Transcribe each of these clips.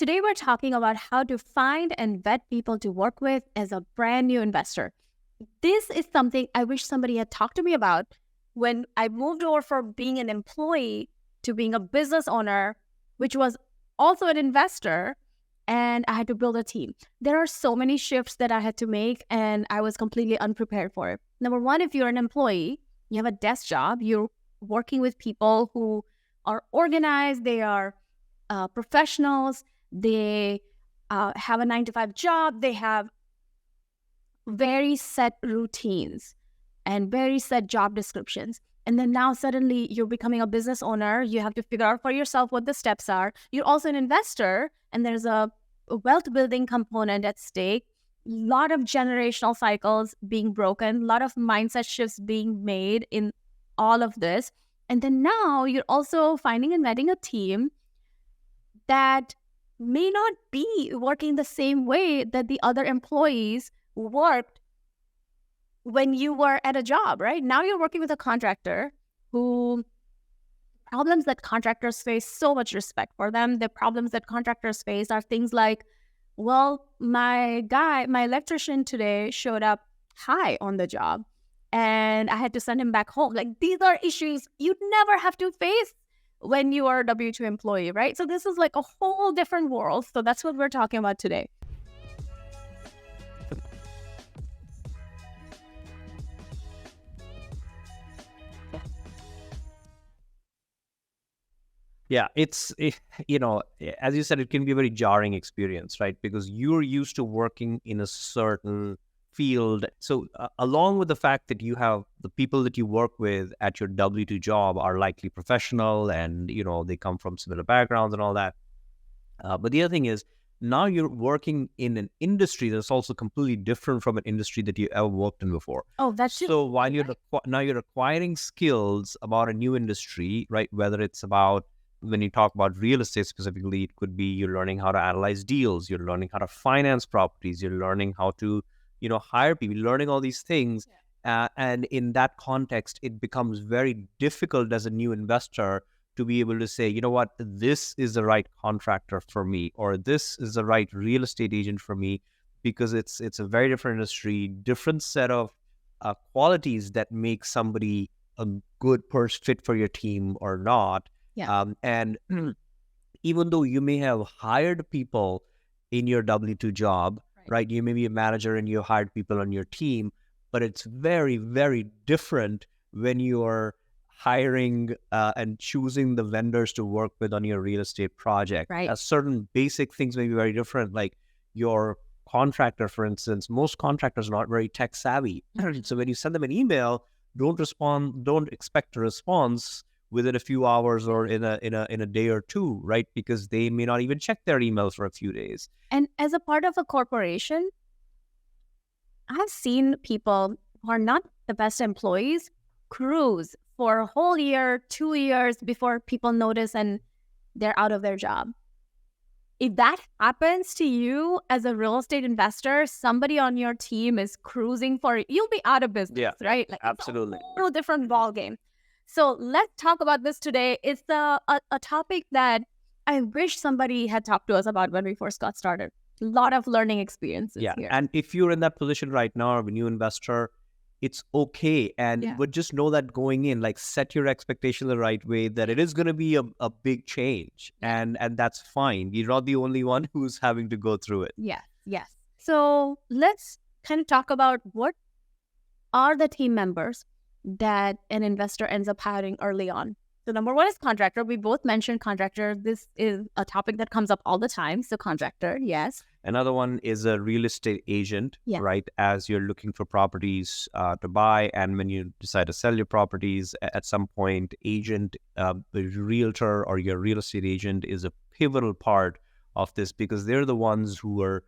Today, we're talking about how to find and vet people to work with as a brand new investor. This is something I wish somebody had talked to me about when I moved over from being an employee to being a business owner, which was also an investor, and I had to build a team. There are so many shifts that I had to make, and I was completely unprepared for it. Number one, if you're an employee, you have a desk job, you're working with people who are organized, they are professionals, they have a 9-to-5 job, they have very set routines and very set job descriptions. And then now suddenly you're becoming a business owner. You have to figure out for yourself what the steps are. You're also an investor, and there's a wealth building component at stake. A lot of generational cycles being broken, a lot of mindset shifts being made in all of this. And then now you're also finding and vetting a team that may not be working the same way that the other employees worked when you were at a job, right? Now you're working with a contractor who problems that contractors face, so much respect for them. The problems that contractors face are things like, well, my electrician today showed up high on the job and I had to send him back home. Like, these are issues you'd never have to face when you are a W-2 employee, right? So this is like a whole different world. So that's what we're talking about today. Yeah, as you said, it can be a very jarring experience, right? Because you're used to working in a certain field. So along with the fact that you have the people that you work with at your W-2 job are likely professional and, they come from similar backgrounds and all that. But the other thing is, now you're working in an industry that's also completely different from an industry that you ever worked in before. Oh, that's true. So while now you're acquiring skills about a new industry, right? Whether it's about, when you talk about real estate specifically, it could be you're learning how to analyze deals, you're learning how to finance properties, you're learning how to, hire people, learning all these things. Yeah. And in that context, it becomes very difficult as a new investor to be able to say, you know what, this is the right contractor for me, or this is the right real estate agent for me, because it's a very different industry, different set of qualities that make somebody a good fit for your team or not. Yeah. And even though you may have hired people in your W-2 job, right? You may be a manager and you hired people on your team, but it's very, very different when you're hiring and choosing the vendors to work with on your real estate project. Right. Certain basic things may be very different, like your contractor, for instance. Most contractors are not very tech savvy. So when you send them an email, don't expect a response within a few hours or in a day or two, right? Because they may not even check their emails for a few days. And as a part of a corporation, I've seen people who are not the best employees cruise for a whole year, 2 years before people notice and they're out of their job. If that happens to you as a real estate investor, somebody on your team is cruising you'll be out of business, right? Like, absolutely. It's a whole different ballgame. So let's talk about this today. It's a topic that I wish somebody had talked to us about when we first got started. A lot of learning experiences here. And if you're in that position right now, a new investor, it's okay. But just know that going in, like, set your expectation the right way, that it is going to be a big change, and that's fine. You're not the only one who's having to go through it. Yes. So let's kind of talk about what are the team members that an investor ends up hiring early on. So number one is contractor. We both mentioned contractor. This is a topic that comes up all the time. So contractor, yes. Another one is a real estate agent, right? As you're looking for properties to buy, and when you decide to sell your properties, at some point, the realtor or your real estate agent is a pivotal part of this, because they're the ones who are,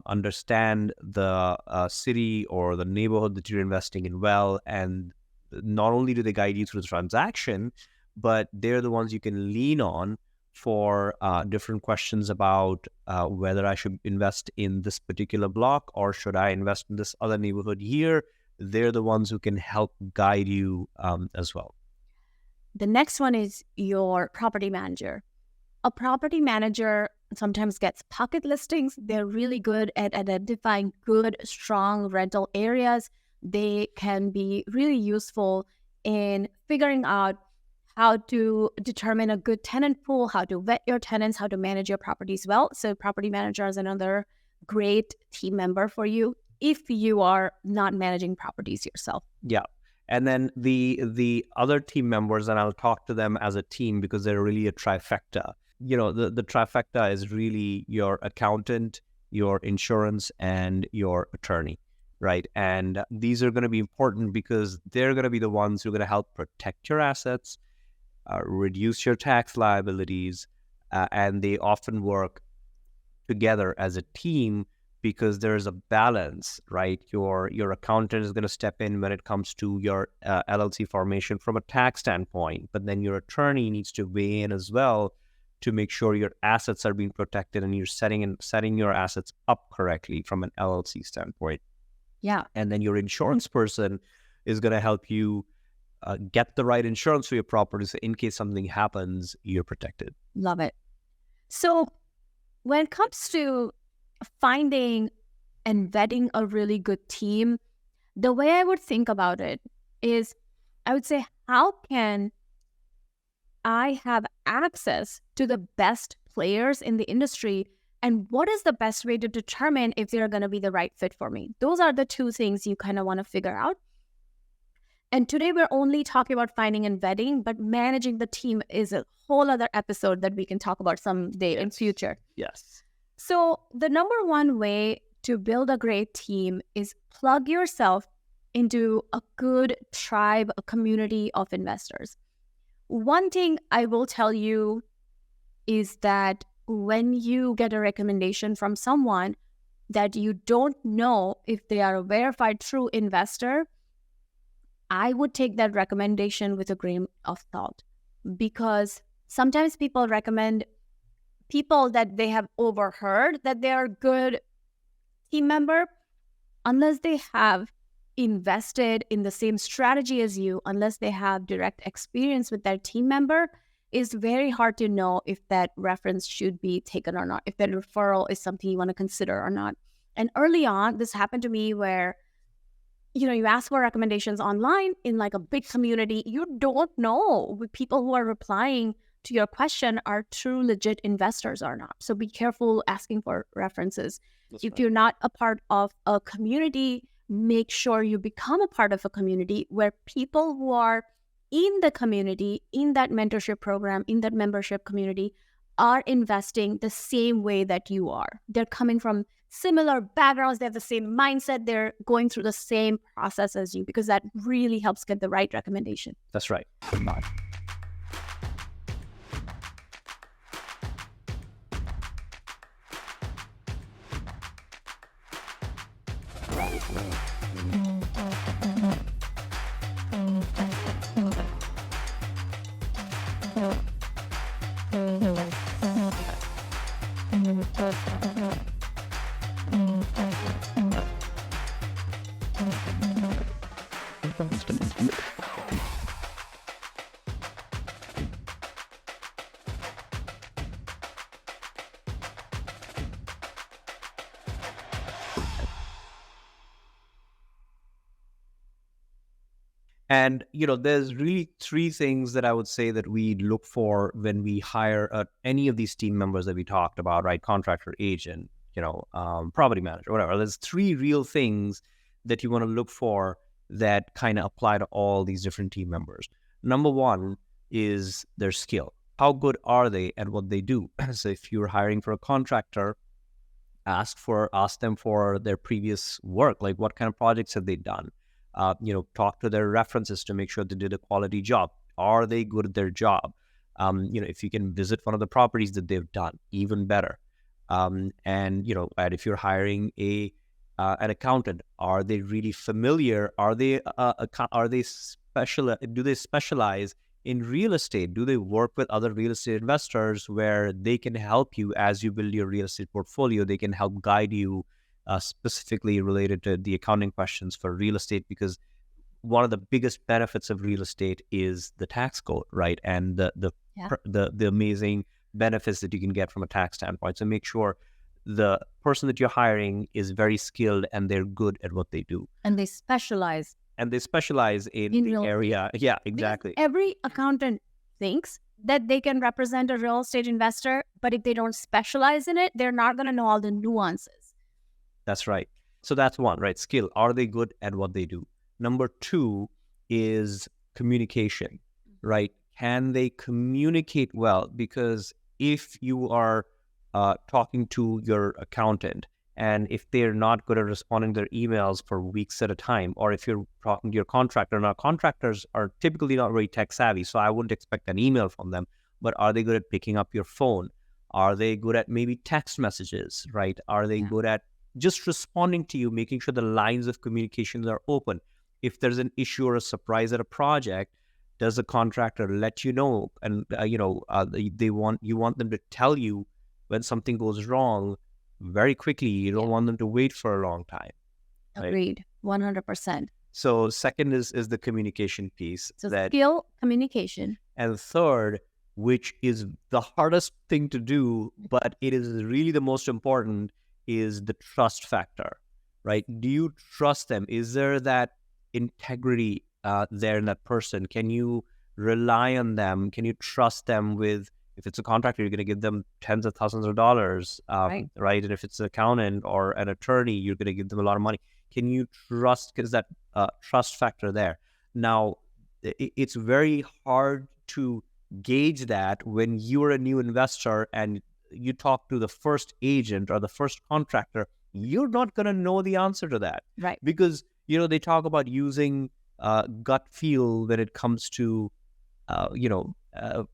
understand the city or the neighborhood that you're investing in well, and not only do they guide you through the transaction, but they're the ones you can lean on for different questions about whether I should invest in this particular block or should I invest in this other neighborhood here. They're the ones who can help guide you as well. The next one is your property manager. A property manager, sometimes gets pocket listings. They're really good at identifying good, strong rental areas. They can be really useful in figuring out how to determine a good tenant pool, how to vet your tenants, how to manage your properties well. So property manager is another great team member for you if you are not managing properties yourself. Yeah. And then the other team members, and I'll talk to them as a team because they're really a trifecta. The trifecta is really your accountant, your insurance, and your attorney, right? And these are going to be important because they're going to be the ones who are going to help protect your assets, reduce your tax liabilities, and they often work together as a team because there's a balance, right? Your accountant is going to step in when it comes to your LLC formation from a tax standpoint, but then your attorney needs to weigh in as well to make sure your assets are being protected and you're setting your assets up correctly from an LLC standpoint. Yeah. And then your insurance person is going to help you get the right insurance for your property, so in case something happens, you're protected. Love it. So when it comes to finding and vetting a really good team, the way I would think about it is I would say, how can I have access to the best players in the industry? And what is the best way to determine if they're going to be the right fit for me? Those are the two things you kind of want to figure out. And today we're only talking about finding and vetting, but managing the team is a whole other episode that we can talk about someday in future. Yes. So the number one way to build a great team is plug yourself into a good tribe, a community of investors. One thing I will tell you is that when you get a recommendation from someone that you don't know if they are a verified true investor, I would take that recommendation with a grain of salt, because sometimes people recommend people that they have overheard that they are a good team member. Unless they have invested in the same strategy as you, unless they have direct experience with their team member, it's very hard to know if that reference should be taken or not, if that referral is something you want to consider or not. And early on, this happened to me where, you ask for recommendations online in like a big community. You don't know if people who are replying to your question are true, legit investors or not. So be careful asking for references. That's if right. you're not a part of a community, make sure you become a part of a community where people who are in the community, in that mentorship program, in that membership community, are investing the same way that you are. They're coming from similar backgrounds. They have the same mindset. They're going through the same process as you, because that really helps get the right recommendation. That's right. And, there's really three things that I would say that we look for when we hire any of these team members that we talked about, right? Contractor, agent, property manager, whatever. There's three real things that you want to look for that kind of apply to all these different team members. Number one is their skill. How good are they at what they do? So if you're hiring for a contractor, ask them for their previous work, like what kind of projects have they done? Talk to their references to make sure they did a quality job. Are they good at their job? If you can visit one of the properties that they've done, even better. And if you're hiring an accountant, are they really familiar? Are they special? Do they specialize in real estate? Do they work with other real estate investors where they can help you as you build your real estate portfolio? They can help guide you specifically related to the accounting questions for real estate, because one of the biggest benefits of real estate is the tax code, right? And the amazing benefits that you can get from a tax standpoint. So make sure the person that you're hiring is very skilled and they're good at what they do. And they specialize And they specialize in the real area. Yeah, because exactly. every accountant thinks that they can represent a real estate investor, but if they don't specialize in it, they're not going to know all the nuances. That's right. So that's one, right? Skill. Are they good at what they do? Number two is communication, right? Can they communicate well? Because if you are talking to your accountant and if they're not good at responding to their emails for weeks at a time, or if you're talking to your contractor, now contractors are typically not very tech savvy, so I wouldn't expect an email from them, but are they good at picking up your phone? Are they good at maybe text messages, right? Are they good at just responding to you, making sure the lines of communications are open? If there's an issue or a surprise at a project, does the contractor let you know? And you want them to tell you when something goes wrong very quickly. You don't want them to wait for a long time. Right? Agreed, 100%. So second is the communication piece. So skill, communication. And third, which is the hardest thing to do, but it is really the most important, is the trust factor, right? Do you trust them? Is there that integrity there in that person? Can you rely on them? Can you trust them with, if it's a contractor, you're going to give them tens of thousands of dollars, right? And if it's an accountant or an attorney, you're going to give them a lot of money. Can you trust? Because that trust factor there. Now, it's very hard to gauge that when you're a new investor and you talk to the first agent or the first contractor. You're not going to know the answer to that, right? Because they talk about using gut feel when it comes to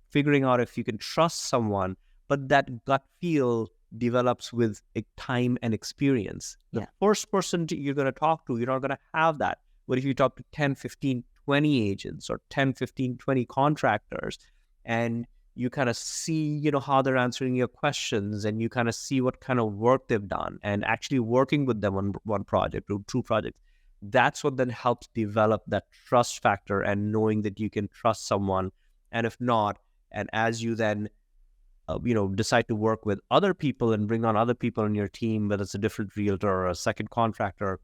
figuring out if you can trust someone, but that gut feel develops with time and experience. The first person you're going to talk to, you're not going to have that. But if you talk to 10, 15, 20 agents or 10, 15, 20 contractors, and you kind of see, how they're answering your questions, and you kind of see what kind of work they've done, and actually working with them on one project or two projects, that's what then helps develop that trust factor and knowing that you can trust someone. And if not, and as you then, decide to work with other people and bring on other people on your team, whether it's a different realtor or a second contractor,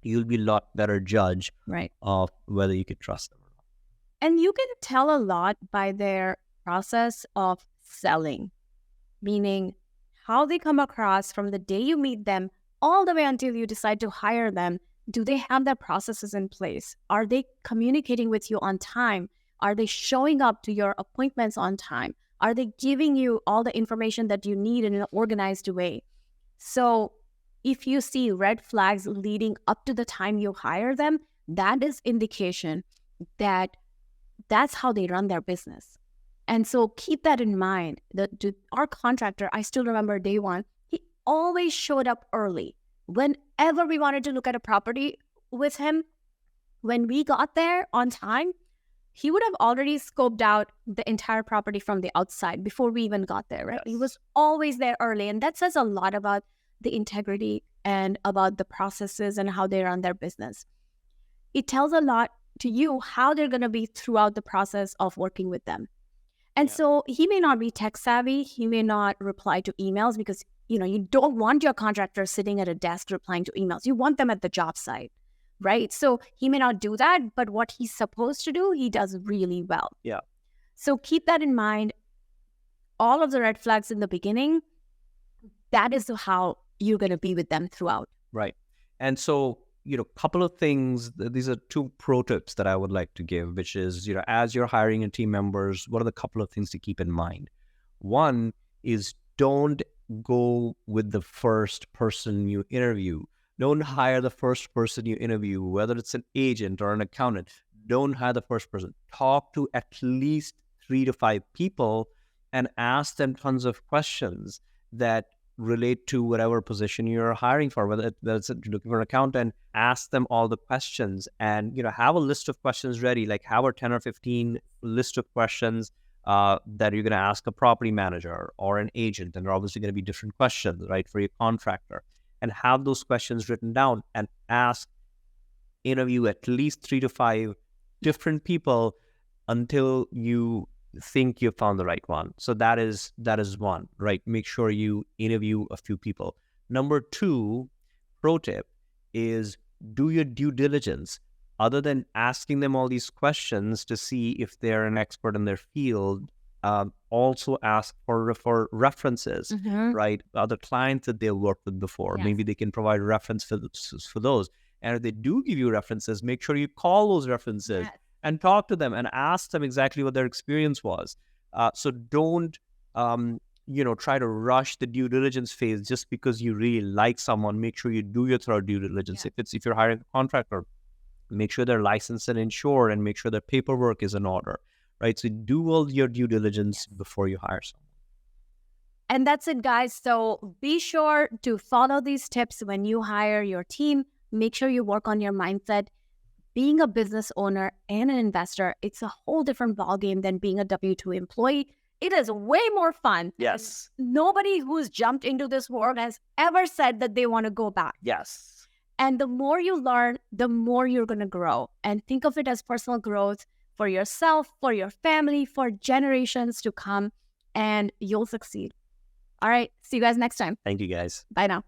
you'll be a lot better judge of whether you can trust them or not. And you can tell a lot by their process of selling, meaning how they come across from the day you meet them all the way until you decide to hire them. Do they have their processes in place? Are they communicating with you on time? Are they showing up to your appointments on time? Are they giving you all the information that you need in an organized way? So if you see red flags leading up to the time you hire them, that is indication that that's how they run their business. And so keep that in mind. Our contractor, I still remember day one, he always showed up early. Whenever we wanted to look at a property with him, when we got there on time, he would have already scoped out the entire property from the outside before we even got there, right? Yes. He was always there early. And that says a lot about the integrity and about the processes and how they run their business. It tells a lot to you how they're going to be throughout the process of working with them. And so he may not be tech savvy. He may not reply to emails because, you don't want your contractor sitting at a desk replying to emails. You want them at the job site, right? So he may not do that, but what he's supposed to do, he does really well. Yeah. So keep that in mind. All of the red flags in the beginning, that is how you're going to be with them throughout. Right. And so, couple of things, these are two pro tips that I would like to give, which is, as you're hiring your team members, what are the couple of things to keep in mind? One is don't go with the first person you interview. Don't hire the first person you interview, whether it's an agent or an accountant. Don't hire the first person. Talk to at least 3 to 5 people and ask them tons of questions that relate to whatever position you're hiring for, whether it's looking for an accountant. Ask them all the questions and, have a list of questions ready, like have a 10 or 15 list of questions that you're going to ask a property manager or an agent. And they're obviously going to be different questions, right, for your contractor. And have those questions written down and interview at least 3 to 5 different people until you think you found the right one. So that is one, right? Make sure you interview a few people. Number two, pro tip is do your due diligence. Other than asking them all these questions to see if they're an expert in their field, also ask for references, right? Other clients that they've worked with before. Yes. Maybe they can provide reference for those. And if they do give you references, make sure you call those references and talk to them and ask them exactly what their experience was. So don't, try to rush the due diligence phase just because you really like someone. Make sure you do your thorough due diligence. If you're hiring a contractor, make sure they're licensed and insured, and make sure their paperwork is in order, right? So do all your due diligence before you hire someone. And that's it, guys. So be sure to follow these tips when you hire your team. Make sure you work on your mindset. Being a business owner and an investor, it's a whole different ballgame than being a W-2 employee. It is way more fun. Yes. Nobody who's jumped into this world has ever said that they want to go back. Yes. And the more you learn, the more you're going to grow. And think of it as personal growth for yourself, for your family, for generations to come, and you'll succeed. All right. See you guys next time. Thank you, guys. Bye now.